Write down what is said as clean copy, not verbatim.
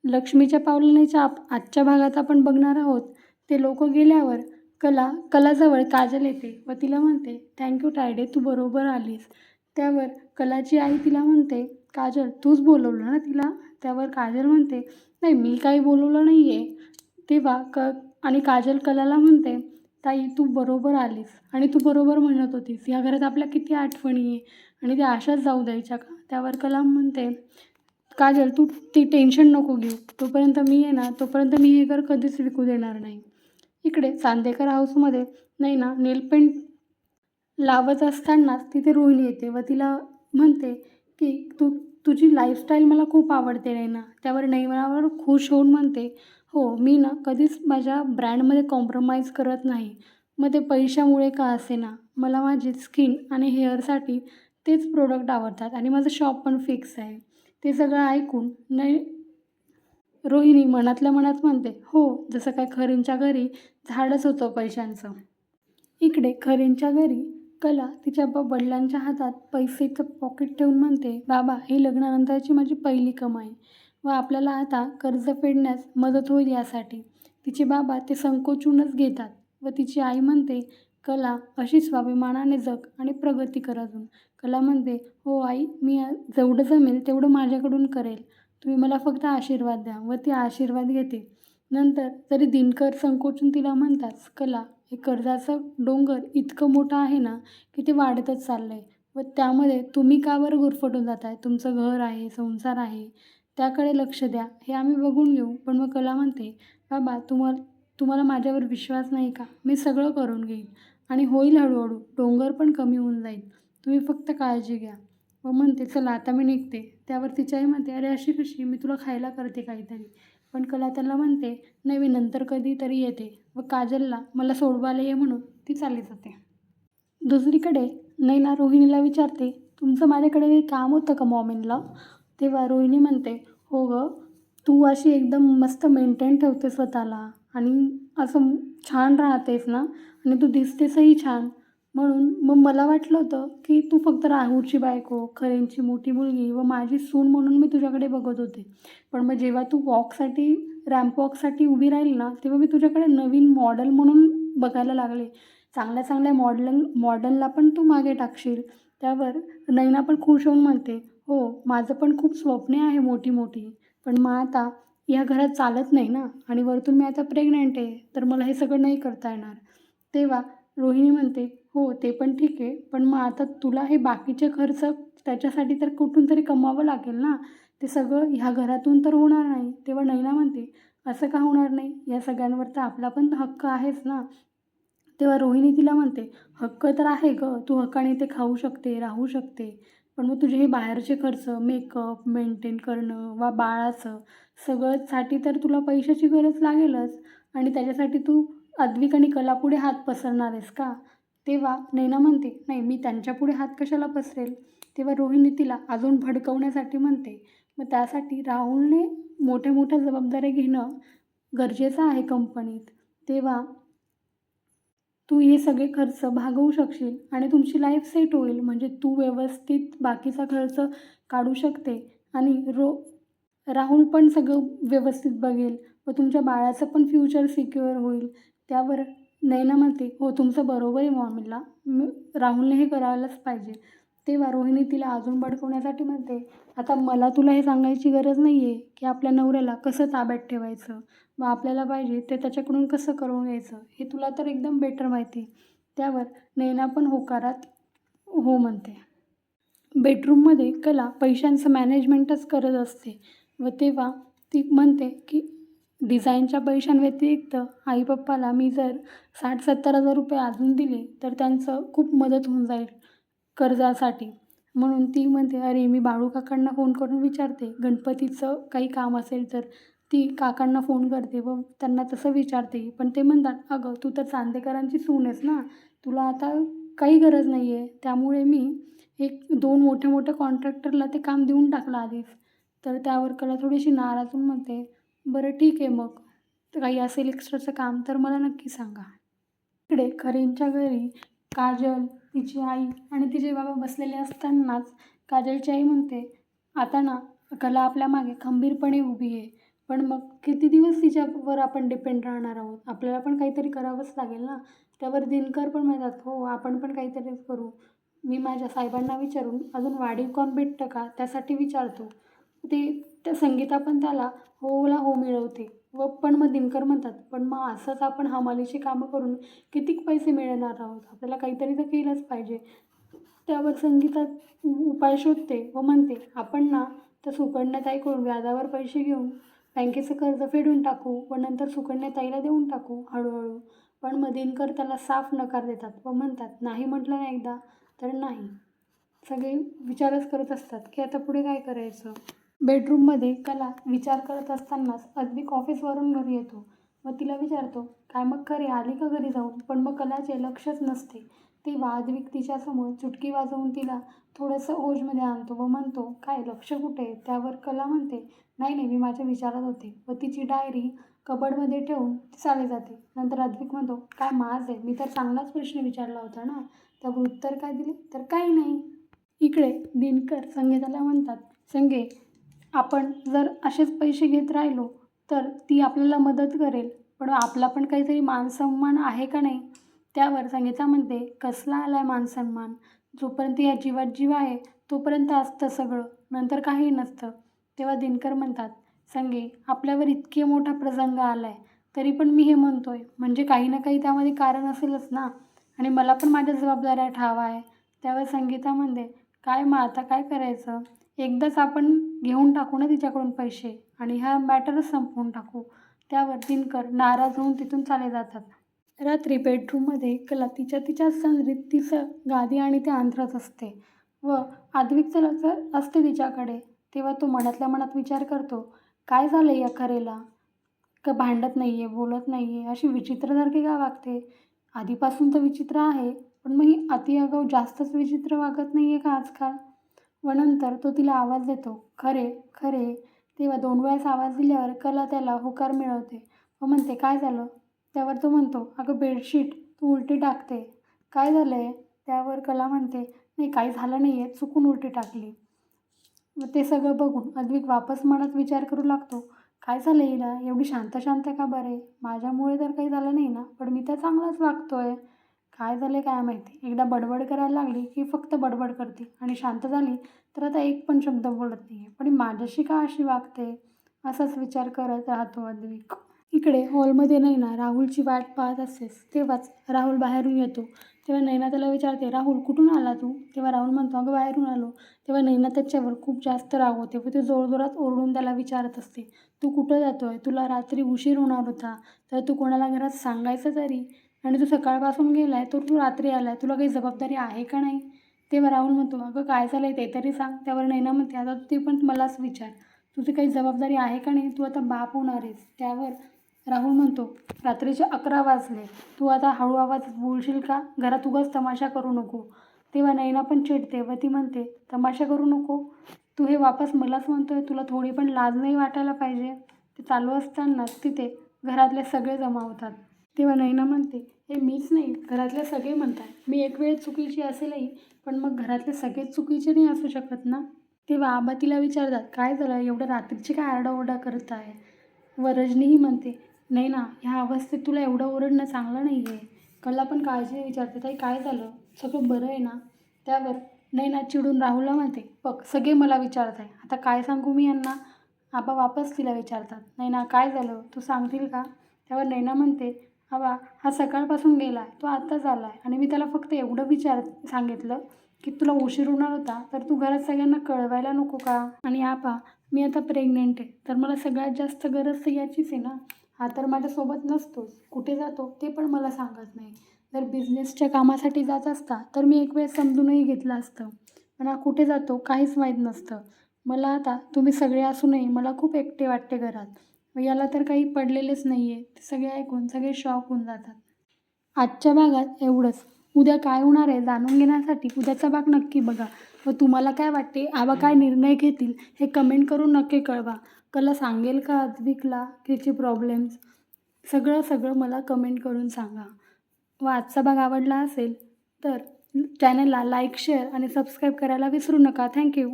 लक्ष्मीच्या पावलांच्या आजच्या भागात आपण बघणार आहोत. ते लोक गेल्यावर कलाजवळ काजल येते व तिला म्हणते, थँक्यू तायडे, तू बरोबर आलीस. त्यावर कलाची आई तिला म्हणते, काजल तूच बोलवलं ना तिला? त्यावर काजल म्हणते, नाही मी काही बोलवलं नाही आहे. तेव्हा आणि काजल कलाला म्हणते, ताई तू बरोबर आलीस आणि तू बरोबर म्हणत होतीस, या घरात आपल्या किती आठवणी आहे आणि त्या अशाच जाऊ द्यायच्या का? त्यावर कला म्हणते, काजल तू ती टेन्शन नको घेऊ, तोपर्यंत मी आहे ना तोपर्यंत मी हे घर कधीच विकू देणार नाही. इकडे चांदेकर हाऊसमध्ये नैना नेलपेंट लावत असतानाच तिथे रोहिणी येते व तिला म्हणते की तुझी लाईफस्टाईल मला खूप आवडते नैना. त्यावर नैनावर खुश होऊन म्हणते, हो मी ना कधीच माझ्या ब्रँडमध्ये कॉम्प्रोमाइज करत नाही. मग ते पैशामुळे का असेना, मला माझी स्किन आणि हेअरसाठी तेच प्रोडक्ट आवडतात आणि माझं शॉप पण फिक्स आहे. ते सगळं ऐकून रोहिणी मनातल्या मनात म्हणते, हो जसं काय खरींच्या घरी झाडच होतं पैशांचं. इकडे खरींच्या घरी कला तिच्या वडिलांच्या हातात पैसेचं पॉकेट ठेवून म्हणते, बाबा ही लग्नानंतरची माझी पहिली कमाई व आपल्याला आता कर्ज फेडण्यास मदत होईल यासाठी. तिचे बाबा ते संकोचूनच घेतात व तिची आई म्हणते, कला अशी स्वाभिमानाने जग आणि प्रगती कर अजून. कला म्हणते, हो आई, मी जेवढं जमेल तेवढं माझ्याकडून करेल, तुम्ही मला फक्त आशीर्वाद द्या. व ती आशीर्वाद घेते. नंतर तरी दिनकर संकोचून तिला म्हणतात, कला हे कर्जाचं डोंगर इतकं मोठं आहे ना की ते वाढतच चाललं आहे व त्यामध्ये तुम्ही का बरं गुरफटून जात आहे? तुमचं घर आहे, संसार आहे, त्याकडे लक्ष द्या, हे आम्ही बघून घेऊ. पण मग कला म्हणते, बाबा तुम्हाला माझ्यावर विश्वास नाही का? मी सगळं करून घेईन आणि होईल हळूहळू, डोंगर पण कमी होऊन जाईल, तुम्ही फक्त काळजी घ्या. व म्हणते, चला आता मी निघते. त्यावर तिची आई म्हणते, अरे अशी कशी, मी तुला खायला करते काहीतरी. पण कला त्याला म्हणते, नाही मी नंतर कधीतरी येते. व काजलला मला सोडवायला ये म्हणून ती चालली जाते. दुसरीकडे नैना रोहिणीला विचारते, तुमचं माझ्याकडे काही काम होतं का मॉमिनला? तेव्हा रोहिणी म्हणते, हो गं, तू अशी एकदम मस्त मेंटेन ठेवते स्वतःला आणि असं छान राहतेस ना आणि तू दिसतेसही छान. म्हणून मग मला वाटलं होतं की तू फक्त राहुलची बायको, खरेंची मोठी मुलगी व माझी सून म्हणून मी तुझ्याकडे बघत होते. पण मग जेव्हा तू रॅम्प वॉकसाठी उभी राहील ना, तेव्हा मी तुझ्याकडे नवीन मॉडेल म्हणून बघायला लागले. चांगल्या चांगल्या मॉडेलला पण तू मागे टाकशील. त्यावर नैना पण खुश होऊन म्हणते, हो माझं पण खूप स्वप्ने आहे मोठी मोठी, पण मग आता या घरात चालत नाही ना आणि वरतून मी आता प्रेग्नंट आहे, तर मला हे सगळं नाही करता येणार. तेव्हा रोहिणी म्हणते, हो ते पण ठीक आहे, पण मग आता तुला हे बाकीचे खर्च त्याच्यासाठी तर कुठून तरी कमवावं लागेल ना, ते सगळं ह्या घरातून तर होणार नाही. तेव्हा नैना म्हणते, असं का होणार नाही, या सगळ्यांवर तर आपला पण हक्क आहेच ना. तेव्हा रोहिणी तिला म्हणते, हक्क तर आहे गं, तू हक्काने ते खाऊ शकते, राहू शकते, पण मग तुझे हे बाहेरचे खर्च, मेकअप मेंटेन करणं वा बाळाचं सगळंसाठी तर तुला पैशाची गरज लागेलच आणि त्याच्यासाठी तू अद्विक आणि कलापुढे हात पसरणार आहेस का? तेव्हा नैना म्हणते, नाही मी त्यांच्यापुढे हात कशाला पसरेल. तेव्हा रोहिणी तिला अजून भडकवण्यासाठी म्हणते, मग त्यासाठी राहुलने मोठ्या मोठ्या जबाबदाऱ्या घेणं गरजेचं आहे कंपनीत. तेव्हा तू हे सगळे खर्च भागवू शकशील आणि तुमची लाईफ सेट होईल, म्हणजे तू व्यवस्थित बाकीचा खर्च काढू शकते आणि राहुल पण सगळं व्यवस्थित बघेल व तुमच्या बाळाचं पण फ्युचर सिक्युअर होईल. त्यावर नैना म्हणते, हो तुमचं बरोबर आहे मॉमीला, राहुलने हे करायलाच पाहिजे. तेव्हा रोहिणी तिला अजून भडकवण्यासाठी म्हणते, आता मला तुला हे सांगायची गरज नाही आहे की आपल्या नवऱ्याला कसं ताब्यात ठेवायचं व आपल्याला पाहिजे ते त्याच्याकडून कसं करून घ्यायचं, हे तुला तर एकदम बेटर माहिती. त्यावर नैना पण होकारात हो म्हणते. बेडरूममध्ये कला पैशांचं मॅनेजमेंटच करत असते व तेव्हा ती म्हणते की डिझाईनच्या पैशांव्यतिरिक्त आई पप्पाला मी जर 60-70 हजार रुपये अजून दिले तर त्यांचं खूप मदत होऊन जाईल कर्जासाठी. म्हणून ती म्हणते, अरे मी बाळू काकांना फोन करून विचारते, गणपतीचं काही काम असेल तर ती काकांना फोन करते व त्यांना तसं विचारते. पण ते म्हणतात, अगं तू तर चांदेकरांची सून आहेस ना, तुला आता काही गरज नाही आहे. त्यामुळे मी 1-2 मोठ्या मोठ्या कॉन्ट्रॅक्टरला ते काम देऊन टाकलं आधीच. तर त्यावर कला थोडीशी नाराज होऊन म्हणते, बरं ठीक आहे, मग काही असेल एक्स्ट्राचं काम तर मला नक्की सांगा. इकडे खरींच्या घरी काजल, तिची आई आणि तिचे बाबा बसलेले असतानाच काजलची आई म्हणते, आता ना कला आपल्या मागे खंबीरपणे उभी आहे पण मग किती दिवस तिच्यावर आपण डिपेंड राहणार आहोत? आपल्याला पण काहीतरी करावंच लागेल ना. त्यावर दिनकर पण म्हणतात, "हो, आपण पण काहीतरी करू. मी माझ्या साहेबांना विचारून अजून वाढीव काम भेटतं का त्यासाठी विचारतो." ते त्या संगीता पण त्याला होला हो मिळवते व पण मग दिनकर म्हणतात, "पण मग असंच आपण हमालीची कामं करून किती पैसे मिळवणार आहोत? आपल्याला काहीतरी तर केलंच पाहिजे." त्यावर संगीता उपाय शोधते व म्हणते, "आपण ना त्या सुकन्याताईकडून व्याजावर पैसे घेऊन बँकेचं कर्ज फेडून टाकू व नंतर सुकन्याताईला देऊन टाकू हळूहळू." पण मग दिनकर त्याला साफ नकार देतात व म्हणतात, "नाही म्हटलं ना एकदा तर नाही." सगळे विचारच करत असतात की आता पुढे काय करायचं. बेडरूममध्ये कला विचार करत असतानाच अद्विक ऑफिसवरून घरी येतो व तिला विचारतो, "काय मग खरे आली का घरी जाऊन?" पण मग कलाचे लक्षच नसते. तेव्हा अद्विक तिच्यासमोर चुटकी वाजवून तिला थोडंसं होशमध्ये आणतो व म्हणतो, "काय लक्ष कुठे?" त्यावर कला म्हणते, "नाही नाही, मी माझ्या विचारात होते." व तिची डायरी कबडमध्ये ठेवून ती चाली जाते. नंतर अद्विक म्हणतो, "काय माज आहे? मी तर चांगलाच प्रश्न विचारला होता ना." त्यावर उत्तर काय दिले तर काही नाही. इकडे दिनकर संगीताला म्हणतात, "संगे, आपण जर असेच पैसे घेत राहिलो तर ती आपल्याला मदत करेल, पण आपला पण काहीतरी मानसन्मान आहे का नाही?" त्यावर संगीता म्हणते, "कसला आलाय मानसन्मान? जोपर्यंत या जीवात जीव आहे तोपर्यंत असतं सगळं, नंतर काही नसतं." तेव्हा दिनकर म्हणतात, "संगे, आपल्यावर इतके मोठा प्रसंग आलाय तरी पण मी हे म्हणतोय म्हणजे काही ना काही त्यामध्ये कारण असेलच ना, आणि मला पण माझ्या जबाबदाऱ्या ठाव आहे." त्यावर संगीता म्हणते, "काय मग आता काय करायचं? एकदाच आपण घेऊन टाकू ना तिच्याकडून पैसे आणि हा मॅटरच संपवून टाकू." त्यावर दिनकर नाराज होऊन तिथून चाले जातात. रात्री बेडरूममध्ये कला तिच्याच तंद्रीत तिचं गादी आणि ते अंथरत असते व आद्विकचं लक्ष असते तिच्याकडे. तेव्हा तो मनातल्या मनात विचार करतो, काय झालं या खरेला? का भांडत नाही आहे, बोलत नाही आहे, अशी विचित्रसारखी का वागते? आधीपासून तर विचित्र आहे, पण मग ही अति आगाऊ जास्तच विचित्र वागत नाही आहे का आजकाल? व नंतर तो तिला आवाज देतो, "खरे, खरे." तेव्हा 2 वेळेस आवाज दिल्यावर कला त्याला होकार मिळवते व म्हणते, "काय झालं?" त्यावर तो म्हणतो, "अगं बेडशीट तू उलटी टाकते. काय झालं आहे?" त्यावर कला म्हणते, "नाही, काही झालं नाही आहे, चुकून उलटी टाकली." मग ते सगळं बघून अद्विक वापस मनात विचार करू लागतो, काय झालं हिला? एवढी शांत शांत का बरे? माझ्यामुळे तर काही झालं नाही ना? पण मी तर चांगलाच वागतोय. काय झालं काय माहिती? एकदा बडबड करायला लागली की फक्त बडबड करते आणि शांत झाली तर आता एक पण शब्द बोलत नाही आहे. पण ही माझ्याशी का अशी वागते? असाच विचार करत राहतो अद्विक. इकडे हॉलमध्ये नैना राहुलची वाट पाहत असतेच. तेव्हाच राहुल बाहेरून येतो. तेव्हा नैना त्याला विचारते, "राहुल, कुठून आला तू?" तेव्हा राहुल म्हणतो, "अगं बाहेरून आलो." तेव्हा नैना त्याच्यावर खूप जास्त रागवते व ते जोरजोरात ओरडून त्याला विचारत असते, "तू कुठं जातोय? तुला रात्री उशीर होणार होता, तर तू कोणाला घरात सांगायचं तरी, आणि तू सकाळपासून गेलाय तर तू रात्री आलाय. तुला काही जबाबदारी आहे का नाही?" तेव्हा राहुल म्हणतो, "अगं काय झालंय ते तरी सांग." त्यावर नैना म्हणते, "आता ते पण मलाच विचार. तुझी काही जबाबदारी आहे का नाही? तू आता बाप होणार आहेस." त्यावर राहुल म्हणतो, "रात्रीचे 11 वाजले. तू आता हळू आवाजात बोलशील का? घरात उगाच तमाशा करू नको." तेव्हा नैना पण चिडते व ती म्हणते, "तमाशा करू नको? तू हे वापस मलाच म्हणतोय? तुला थोडी पण लाज नाही वाटायला पाहिजे." ते चालू असतानाच तिथे घरातले सगळे जमा होतात. तेव्हा नैना म्हणते, "हे मीच नाही, घरातले सगळे म्हणतात. मी एक वेळ चुकीची असेलही, पण मग घरातले सगळेच चुकीचे नाही असू शकत ना." तेव्हा आबा तिला विचारतात, "काय झालं? एवढं रात्रीची काय आरडाओरडा करत आहे?" व रजनीही म्हणते, "नैना, ह्या अवस्थेत तुला एवढं ओरडणं चांगलं नाही आहे." कला पण काळजीने विचारते, "ताई काय झालं? सगळं बरं आहे ना?" त्यावर नैना चिडून राहुलला म्हणते, "बघ, सगळे मला विचारत आहे. आता काय सांगू मी यांना?" आबा वापस तिला विचारतात, "नैना काय झालं? तू सांगशील का?" त्यावर नैना म्हणते, "आबा, हा सकाळपासून गेला आहे. तो आत्ताच आला आहे आणि मी त्याला फक्त एवढं सांगितलं की तुला उशीर होणार होता तर तू घरात सगळ्यांना कळवायला नको का? आणि आबा, मी आता प्रेग्नेंट आहे, तर मला सगळ्यात जास्त गरज तर याचीच आहे ना. हा तर माझ्यासोबत नसतोच. कुठे जातो ते पण मला सांगत नाही. जर बिझनेसच्या कामासाठी जात असता तर मी एक वेळ समजूनही घेतलं असतं. पण हा कुठे जातो काहीच माहीत नसतं. मला आता तुम्ही सगळे असूनही मला खूप एकटे वाटते घरात. व याला तर काही पडलेलेच नाही आहे." ते सगळे ऐकून सगळे शॉक होऊन जातात. आजच्या भागात एवढंच. उद्या काय होणार आहे जाणून घेण्यासाठी उद्याचा भाग नक्की बघा. व तुम्हाला काय वाटते, आबा काय निर्णय घेतील हे कमेंट करून नक्की कळवा. कला सांगेल का अद्विकला तिचे प्रॉब्लेम्स? सगळं मला कमेंट करून सांगा. व आजचा भाग आवडला असेल तर चॅनलला लाईक, शेअर आणि सबस्क्राईब करायला विसरू नका. थँक्यू.